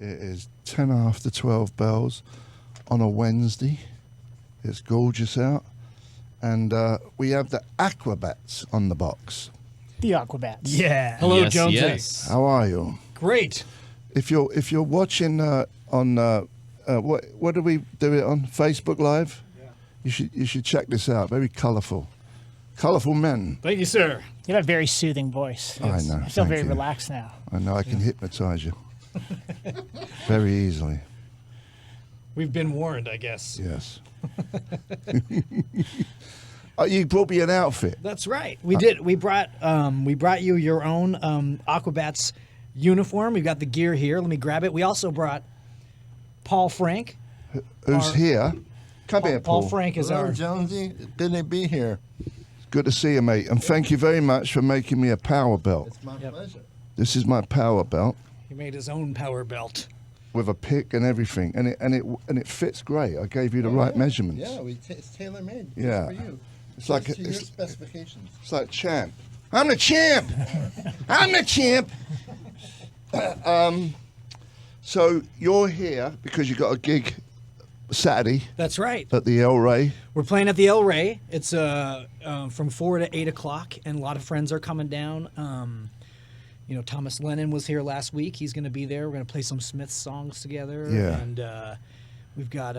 It is 10 after 12 bells on a Wednesday. It's gorgeous out. And we have the Aquabats on the box. The Aquabats. Yeah. Hello, Yes, Jonesy. yes. How are you? Great. If you're watching on what do we do it on Facebook Live? Yeah. You should check this out. Very colourful men. Thank you, sir. You have a very soothing voice. I know. I feel thank very you. relaxed now. I know. I can hypnotise you very easily. We've been warned, I guess. Yes. You brought me an outfit. That's right. We did. We brought you your own Aquabats uniform. We've got the gear here. Let me grab it. We also brought Paul Frank. Who's here? Come here, Paul. Paul Frank is Hello, our. Jonesy. Good to be here. Good to see you, mate. And thank you very much for making me a power belt. It's my pleasure. This is my power belt He made his own power belt. with a pick and everything, and it fits great. I gave you the right measurements. Yeah, it's tailor made. Yeah. For you. It's like to your it's, specifications. it's like champ. I'm the champ. I'm the champ. So you're here because you got a gig Saturday That's right. at the El Rey. We're playing at the El Rey. It's from 4 to 8 o'clock, and a lot of friends are coming down. Thomas Lennon was here last week. He's going to be there. We're going to play some Smiths songs together. Yeah. And we've got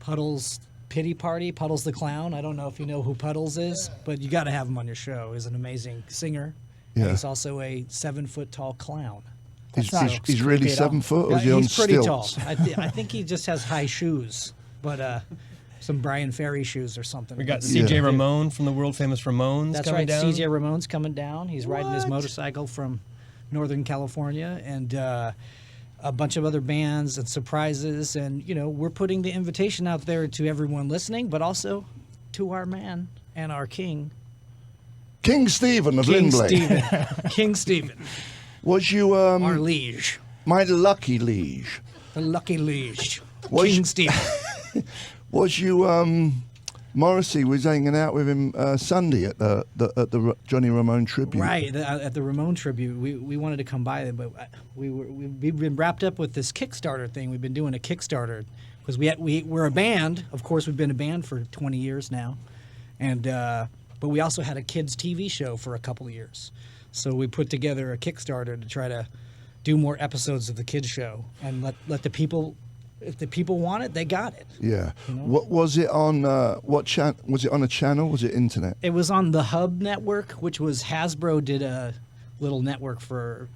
Puddles Pity Party, Puddles the Clown. I don't know if you know who Puddles is, but you got to have him on your show. He's an amazing singer. And Yeah. he's also a 7-foot-tall clown. He's, not he's really creepy at all. 7 foot, or Yeah, is he on he's pretty stilts? tall. I think he just has high shoes, but some Brian Ferry shoes or something. We got Yeah. CJ Ramone from the world famous Ramones That's coming right. down. CJ Ramone's coming down. He's riding his motorcycle from Northern California, and a bunch of other bands and surprises. And we're putting the invitation out there to everyone listening, but also to our man and our king, King Stephen of King Lindley. Stephen. King Stephen, Was you our liege, my lucky liege? the lucky liege, Was- King Stephen. Was you Morrissey was hanging out with him Sunday at the Johnny Ramone tribute? Right, at the Ramone tribute, we wanted to come by, but we've been wrapped up with this Kickstarter thing. We've been doing a Kickstarter because we're a band. Of course, we've been a band for 20 years now, and but we also had a kids TV show for a couple of years. So we put together a Kickstarter to try to do more episodes of the kids show and let the people. If the people want it, they got it. Yeah. What was it on? What channel? Was it on a channel? Was it internet? It was on the Hub network, which was Hasbro did a little network for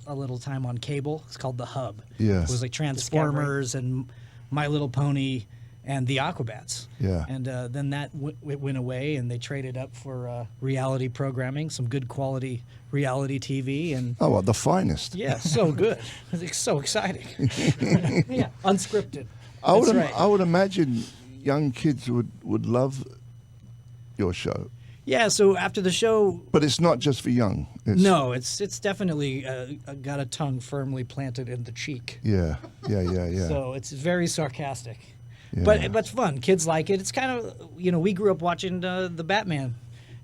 a little time on cable. It's called the Hub. Yeah. It was like Transformers and My Little Pony and the Aquabats. Yeah. And then that it went away, and they traded up for reality programming, some good quality reality TV, and Oh, well, the finest. yeah, so good. It's so exciting. Yeah, unscripted. I would, That's right. I would imagine young kids would love your show, Yeah, so after the show, but it's not just for young. It's, no, it's definitely got a tongue firmly planted in the cheek. Yeah. So it's very sarcastic, Yeah. but it's fun. Kids like it. It's kind of we grew up watching the Batman,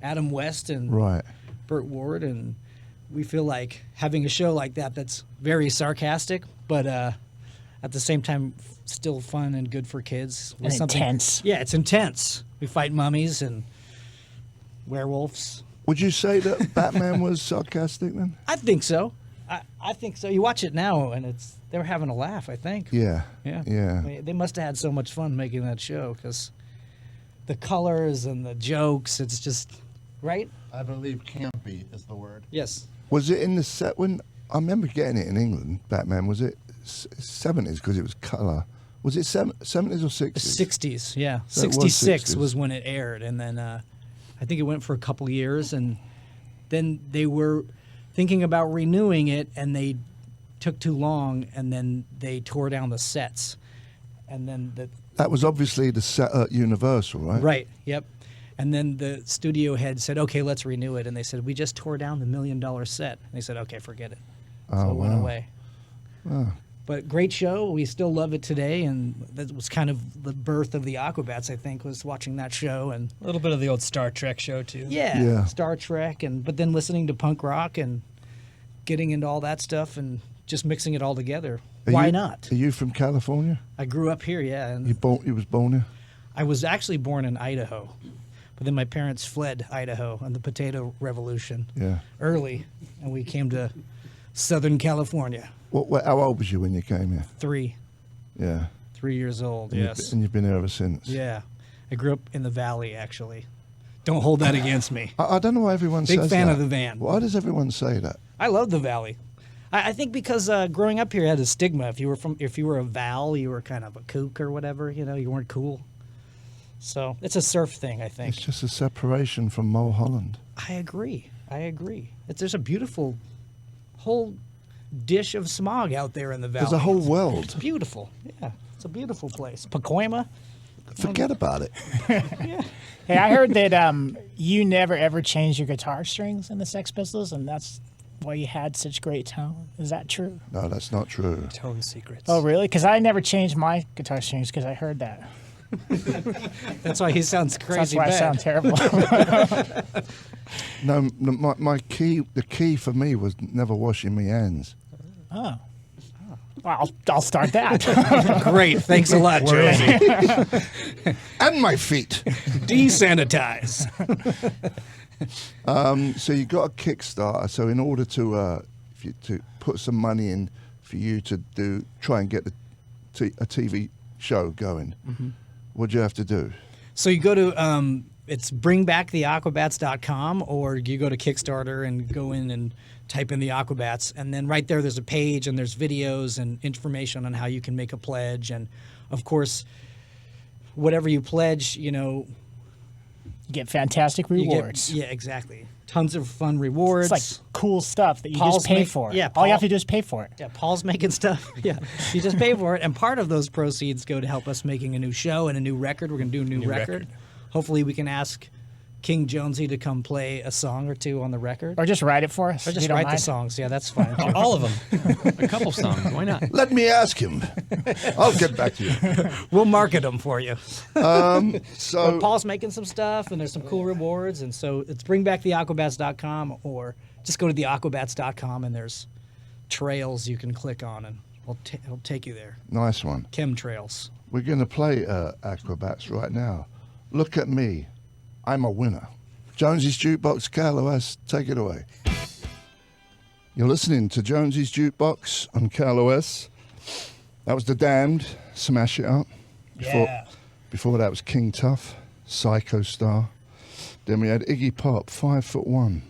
Adam West and Right. Burt Ward, and we feel like having a show like that's very sarcastic, but at the same time still fun and good for kids. With And something- intense. Yeah, it's intense. We fight mummies and werewolves. Would you say that Batman was sarcastic then? I think so. I think so. You watch it now, and they were having a laugh. I think. Yeah. Yeah. Yeah. I mean, they must have had so much fun making that show because the colors and the jokes. It's just right. I believe campy is the word. Yes. Was it in the set when I remember getting it in England? Batman, was it 70s because it was color? Was it 70s or 60s? 60s, yeah. So it was 66 60s. was when it aired, and then I think it went for a couple years, and then they were thinking about renewing it, and they took too long, and then they tore down the sets, and then That was obviously the set at Universal, right? right, yep. And then the studio head said, "Okay, let's renew it," and they said, "We just tore down the $1 million set." And they said, "Okay, forget it." So Oh, it went wow. away. Oh. But great show. We still love it today, and that was kind of the birth of the Aquabats. I think was watching that show, and A little bit of the old Star Trek show too. Yeah. Star Trek, but then listening to punk rock and getting into all that stuff, and just mixing it all together. Are Why you- not? Are you from California? I grew up here, yeah, and You was born here? I was actually born in Idaho, but then my parents fled Idaho in the Potato Revolution Yeah. early, and we came to Southern California. How old was you when you came here? 3 Yeah. years old. And Yes. and you've been here ever since. Yeah, I grew up in the valley actually. Don't hold that against me. I don't know why everyone Big says fan that. of the van. Why does everyone say that? I love the valley. I think because growing up here had a stigma. If you were a Val, you were kind of a kook or whatever. You know, you weren't cool. So it's a surf thing, I think. It's just a separation from Mulholland. I agree. There's a beautiful whole dish of smog out there in the valley. There's a whole It's world. beautiful. Yeah, it's a beautiful place. Pacoima. Forget about it. Hey, I heard that you never ever changed your guitar strings in the Sex Pistols, and that's why you had such great tone. Is that true? No, that's not true. Tone secrets. Oh, really? Because I never changed my guitar strings because I heard that. That's why he sounds That's crazy why I bad. sound terrible. No, my key. The key for me was never washing my hands. Oh. Well, I'll start that. Great. Thanks a lot, Jonesy. And my feet. Desanitize. So you got a Kickstarter. So in order to put some money in for you to try and get a TV show going, what'd you have to do? So you go to it's bringbacktheaquabats.com, or you go to Kickstarter and go in and type in the Aquabats, and then right there's a page and there's videos and information on how you can make a pledge, and of course, whatever you pledge, You get fantastic you get- rewards. yeah, exactly. Tons of fun rewards. It's like cool stuff that you Paul's just pay make- for. yeah, All you have Paul- to do is pay for it. Yeah, Paul's making stuff. Yeah, you just pay for it, and part of those proceeds go to help us making a new show and a new record. We're going to do a new record. Hopefully, we can ask King Jonesy to come play a song or two on the record, Or just write it for us. or if just you don't write the mind. songs. Yeah, that's fine. All of them. A couple songs. Why not? Let me ask him. I'll get back to you. We'll market them for you. So But Paul's making some stuff, and there's some cool rewards, and so it's bringbacktheaquabats.com, or just go to theaquabats.com, and there's trails you can click on, and it'll take you there. nice one. Chemtrails. We're going to play Aquabats right now. Look at me. I'm a winner. Jonesy's Jukebox, KLOS, take it away. You're listening to Jonesy's Jukebox on KLOS. That was The Damned, Smash It Up. Yeah. Before that was King Tough, Psycho Star. Then we had Iggy Pop, 5'1".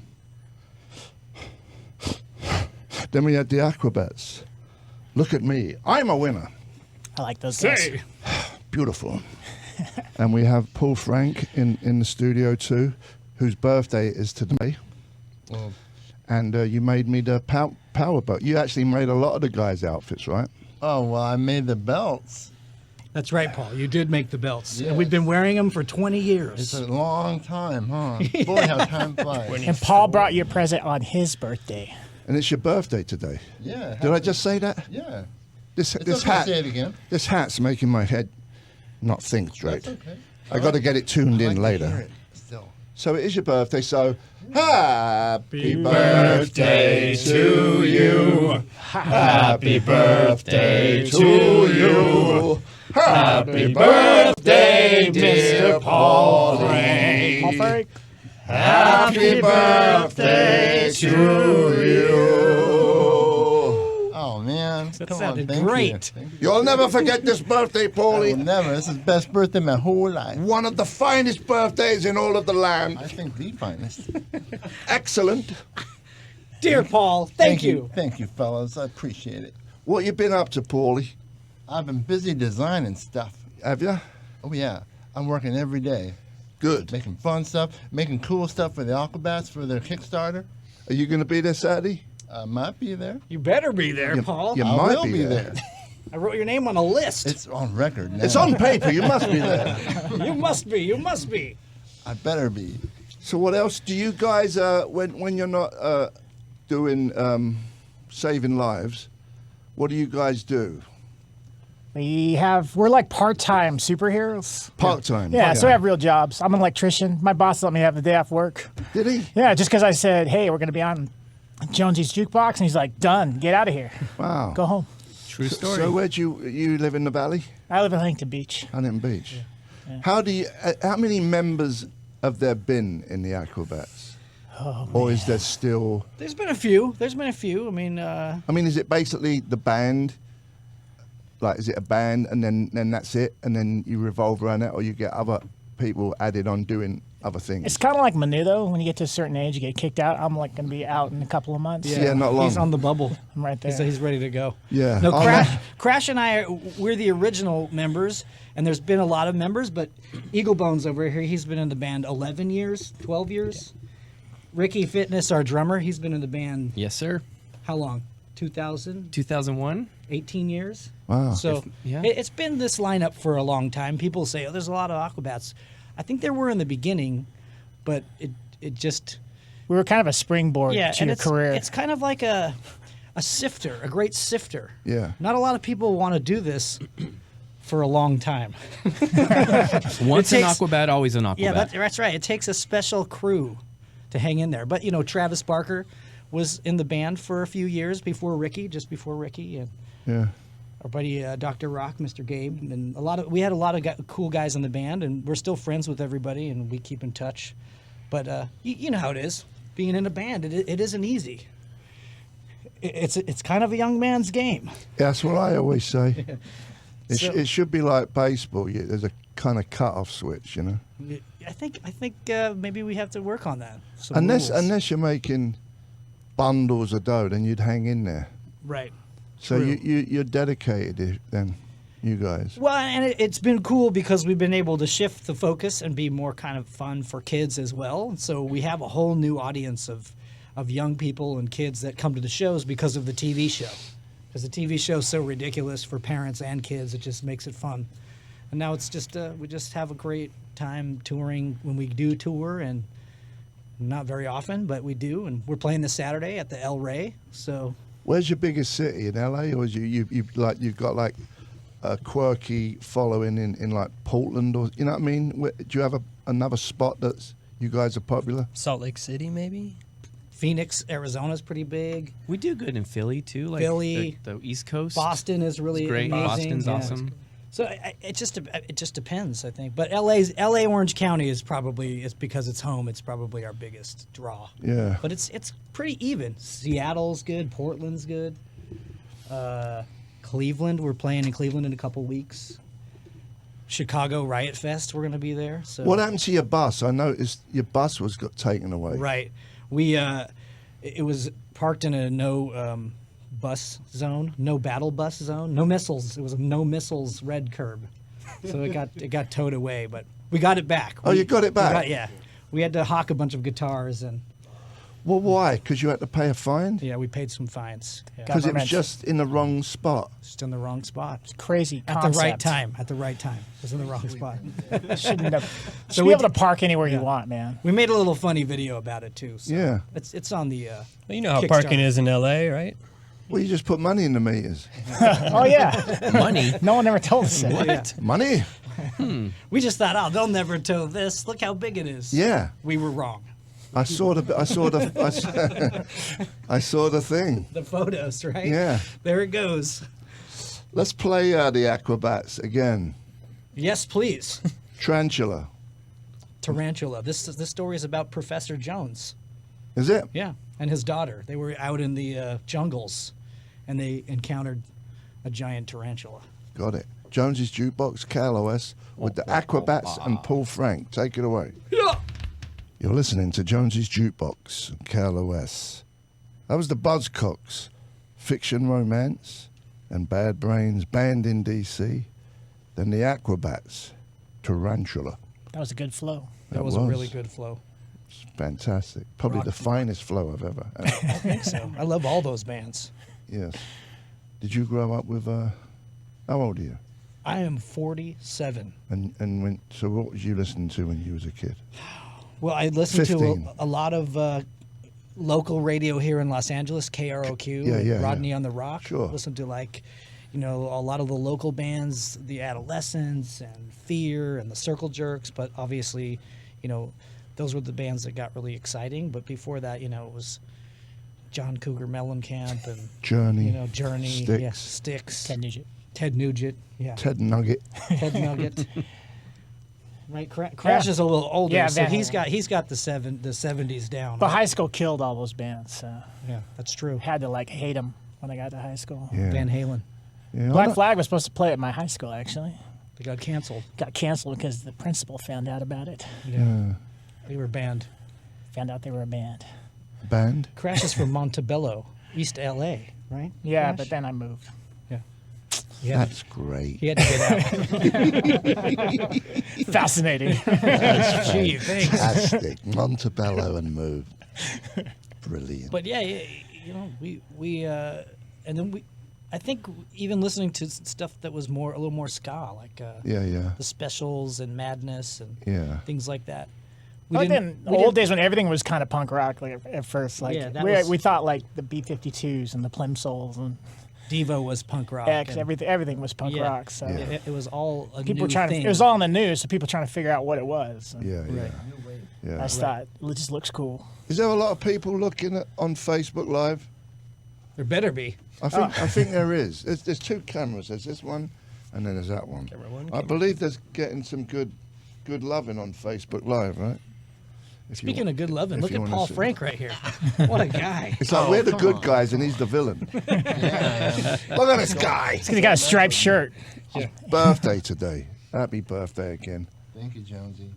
Then we had the Aquabats. Look at me. I'm a winner. I like those guys. Beautiful. And we have Paul Frank in the studio too, whose birthday is today. Well, And you made me the power boat. You actually made a lot of the guys' outfits, right? Oh, well, I made the belts. That's right, Paul. You did make the belts, Yes. and we've been wearing them for 20 It's years. a long time, huh? Boy, how time flies. And Paul brought you a present on his birthday. And it's your birthday today. Yeah. Did I just say that? Yeah. This It's this okay to hat say it again. this hat's making my head not think straight. That's okay. I got to get it tuned I in like to hear later. it still. So it is your birthday. So happy birthday to you. Happy birthday to you. Happy birthday, dear Paul Frank. Paul Frank. Happy birthday to you. Oh, man. That Come on, sounded thank great. You. Thank you. You'll never forget this birthday, I will Paulie. never. This is the best birthday of my whole life. One of the finest birthdays in all of the land. I think the finest. Excellent. Dear Paul, thank you. Thank you, fellas. I appreciate it. What you been up to, Paulie? I've been busy designing stuff. Have you? Oh, yeah. I'm working every day. Good. Making fun stuff, making cool stuff for the Aquabats for their Kickstarter. Are you going to be there Saturday? I might be there. You better be there, You- Paul. you- I might will be be there. there. I wrote your name on a list. It's on record now. It's on paper. You must be there. You must be. You must be. I better be. So what else do you guys, when you're not doing saving lives, what do you guys do? We're like part-time superheroes. Part-time. Yeah, so we have real jobs. I'm an electrician. My boss let me have the day off work. Did he? Yeah, just because I said, hey, we're going to be on Jonesy's Jukebox, and he's like, done. Get out of here. Wow. Go home. True story. So where do you live in the valley? I live in Huntington Beach. Huntington Beach. How many members have there been in the Aquabats? Oh, Or is there still? There's been a few. I mean, I mean, is it basically the band? Like, is it a band and then that's it, and then you revolve around that, or you get other people added on doing other things? It's kind of like Menudo. When you get to a certain age, you get kicked out. I'm like going to be out in a couple of months. Yeah, not long. He's on the bubble. I'm right there. He's ready to go. Yeah. No, Oh, Crash, yeah. Crash and I, we're the original members, and there's been a lot of members, but Eagle Bones over here, he's been in the band 11 years, 12 years. Ricky Fitness, our drummer, he's been in the band Yes, sir. how long? 2000? 2001. 18 years. Wow. So yeah. it's been this lineup for a long time. People say, oh, there's a lot of Aquabats. I think there were in the beginning, but it just... We were kind of a springboard to and your it's, career. it's kind of like a sifter, a great sifter. Yeah. Not a lot of people want to do this for a long time. Once It an takes- Aquabat, always an Aquabat. Yeah, that's right. It takes a special crew to hang in there. But, Travis Barker was in the band for a few years before Ricky, just before Ricky. And Yeah. our buddy Dr. Rock, Mr. Gabe, and we had a lot of cool guys in the band, and we're still friends with everybody, and we keep in touch. But you know how it is, being in a band. It isn't easy. It's kind of a young man's game. That's what I always say. So- It should be like baseball. There's a kind of cut-off switch, you know. I think maybe we have to work on that. Some Unless rules. you're making bundles of dough, then you'd hang in there. Right. So True. you're dedicated then, you guys. Well, and it's been cool because we've been able to shift the focus and be more kind of fun for kids as well. So we have a whole new audience of young people and kids that come to the shows because of the TV show. Because the TV show is so ridiculous for parents and kids, it just makes it fun. And now it's just we just have a great time touring when we do tour, and not very often, but we do. And we're playing this Saturday at the El Rey. So Where's your biggest city, in LA, or is you've got like a quirky following in like Portland, or you know what I mean? Do you have another spot that's you guys are popular? Salt Lake City, maybe? Phoenix, Arizona's pretty big. We do good in Philly too. Like Philly. the East Coast. Boston is really It's great. amazing. Boston's Yeah. awesome. So it just depends, I think. But LA Orange County is probably, it's because it's home. It's probably our biggest draw. Yeah. But it's pretty even. Seattle's good. Portland's good. Cleveland, we're playing in Cleveland in a couple weeks. Chicago Riot Fest, we're going to be there. So What happened to your bus? I noticed your bus got taken away. Right. We it was parked in a no bus zone, no battle bus zone, no missiles. It was a no missiles red curb. So it got towed away, but we got it back. Oh, you got it back? Yeah. We had to hawk a bunch of guitars, and Well, why? Because you had to pay a fine? yeah, we paid some fines. Yeah. Because it was Government. just in the wrong spot. Just in the wrong spot. Crazy At concept. the right time. At the right time. It was in the wrong spot. Shouldn't have. So Should we be able to did- park anywhere you yeah. want, man. We made a little funny video about it too. So Yeah. It's on the. Well, you know how Kickstarter. parking is in LA, right? Well, you just put money in the meters. Oh yeah. Money. No one ever told us that. Yeah. Money? We just thought, oh, they'll never tow this. Look how big it is. Yeah. We were wrong. I saw the thing. The photos, right? Yeah. There it goes. Let's play the Aquabats again. Yes, please. Tarantula. Tarantula. This story is about Professor Jones. Is it? Yeah, and his daughter. They were out in the jungles, and they encountered a giant tarantula. Got it. Jonesy's Jukebox, KLOS, with the Aquabats and Paul Frank. Take it away. Yeah. You're listening to Jonesy's Jukebox, KLOS. That was the Buzzcocks, Fiction Romance, and Bad Brains, banned in DC. Then the Aquabats, Tarantula. That was a good flow. That was a really good flow. It's fantastic. Probably Rock. the finest flow I've ever had. I think so. I love all those bands. Yes. Did you grow up with, how old are you? I am 47. So what was you listening to when you was a kid? Well, I listened 15. to a lot of local radio here in Los Angeles, KROQ, Yeah, yeah, Rodney yeah. on the Rock. Sure. Listened to a lot of the local bands, the Adolescents and Fear and the Circle Jerks. But obviously, those were the bands that got really exciting. But before that, it was John Cougar Mellencamp and Journey. Journey, Styx. yeah, Styx, Ted Nugent. Ted Nugent, yeah, Ted Nugget. Ted Nugget. Right, Crash is a little older, Yeah, so Van Halen. he's got the 70s down. But right? high school killed all those bands. So Yeah, that's true. had to like hate them when I got to high school. Yeah. Van Halen, Yeah, Black Flag was supposed to play at my high school actually. they got canceled. Got canceled because the principal found out about it. Yeah, they were banned. Found out they were a band. Band. Crash is from Montebello, East LA, right? Yeah, Crash? but then I moved. Yeah. That's great. He had to get out. Fascinating. Gee, thanks. Fantastic. Montebello and moved. Brilliant. But yeah, we and then I think even listening to stuff that was a little more ska, like yeah. the Specials and Madness and Yeah. things like that. Like in the old days when everything was kind of punk rock, like at first, like Yeah, that we thought like the B-52s and the Plimsolls and Devo was punk rock. X, and everything was punk Yeah. rock. So it was all a people new were trying thing. to. It was all in the news, so people trying to figure out what it was. And Yeah, yeah. Right. Yeah. I just thought it just looks cool. Is there a lot of people looking on Facebook Live? There better be. I think there is. There's two cameras. There's this one, and then there's that one. Camera one, I believe there's getting some good loving on Facebook Live, right? If you Speaking of good loving, if look you at wanna Paul see. Frank right here. What a guy. It's like we're the good guys and he's the villain. Look at this guy. He's got a striped shirt. Birthday today. Happy birthday again. Thank you, Jonesy.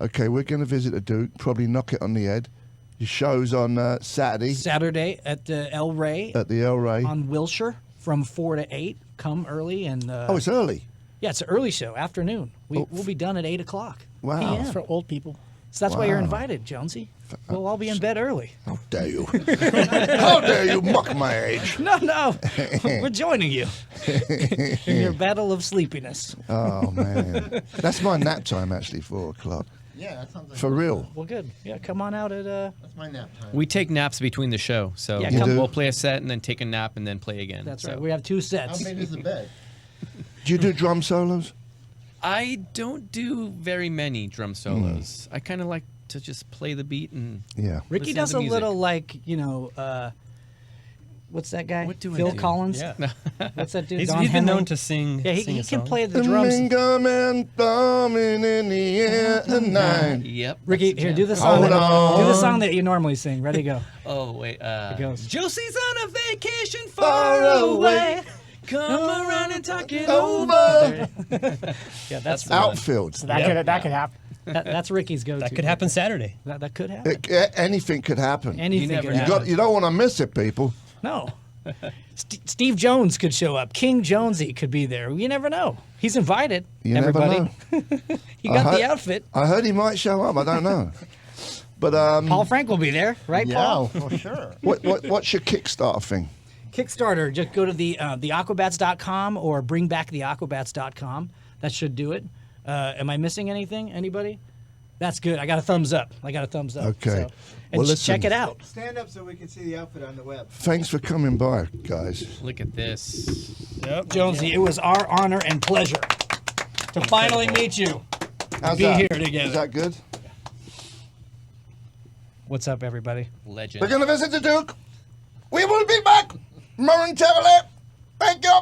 Okay, we're going to visit the Duke. Probably knock it on the head. Your show's on Saturday Saturday at the El Rey at the El Rey. on Wilshire from 4 to 8. Come early and Oh, it's early. yeah, it's an early show, afternoon. We'll be done at 8 o'clock. Wow. PM. It's for old people. So that's why you're Wow. invited, Jonesy. We'll all be in bed early. How dare you? How dare you mock my age? No, we're joining you in your battle of sleepiness. Oh, man. That's my nap time, actually, 4 o'clock. Yeah, that sounds like For real. Well, good. Yeah, come on out at That's my nap time. We take naps between the show, so Yeah, You come- we'll play a set and then take a nap and then play again. That's So right. We have 2 How sets. big is the bed? Do you do drum solos? I don't do very many drum solos. I kind of like to just play the beat and Yeah. Ricky listen to does the a music. little like, what's that guy? What do I Phil do? Collins? Yeah. What's that dude? He's Don been Henley? known to sing. Yeah, sing he a can song. play the drums. Mingle and thumbing in the air tonight. Yep. Ricky, that's- here, yeah. do the song. Hold Do the on. song that you normally sing. Ready, go. Oh wait. It goes. Josie's on a vacation Far far away. away. Come around and talk it Over. over. Yeah, that's Outfield. So that could happen. that's Ricky's go-to. That could happen Saturday. That could happen. Anything could happen. Anything never could know. happen. You don't want to miss it, people. No. Steve Jones could show up. King Jonesy could be there. You never know. He's invited. You everybody. never know. He got I the heard- outfit. I heard he might show up. I don't know. But Paul Frank will be there, right, Yeah, Paul? for sure. what's your Kickstarter thing? Kickstarter, just go to the Aquabats.com or bringbacktheaquabats.com. That should do it. Am I missing anything? Anybody? That's good. I got a thumbs up. Okay. So, and Well, listen. check it out. Stand up so we can see the outfit on the web. Thanks for coming by, guys. Look at this. Yep. Jonesy, it was our honor and pleasure to finally meet you. How's Be that? here together. Is that good? What's up, everybody? Legend. We're going to visit the Duke. We will be back momentarily. Thank you.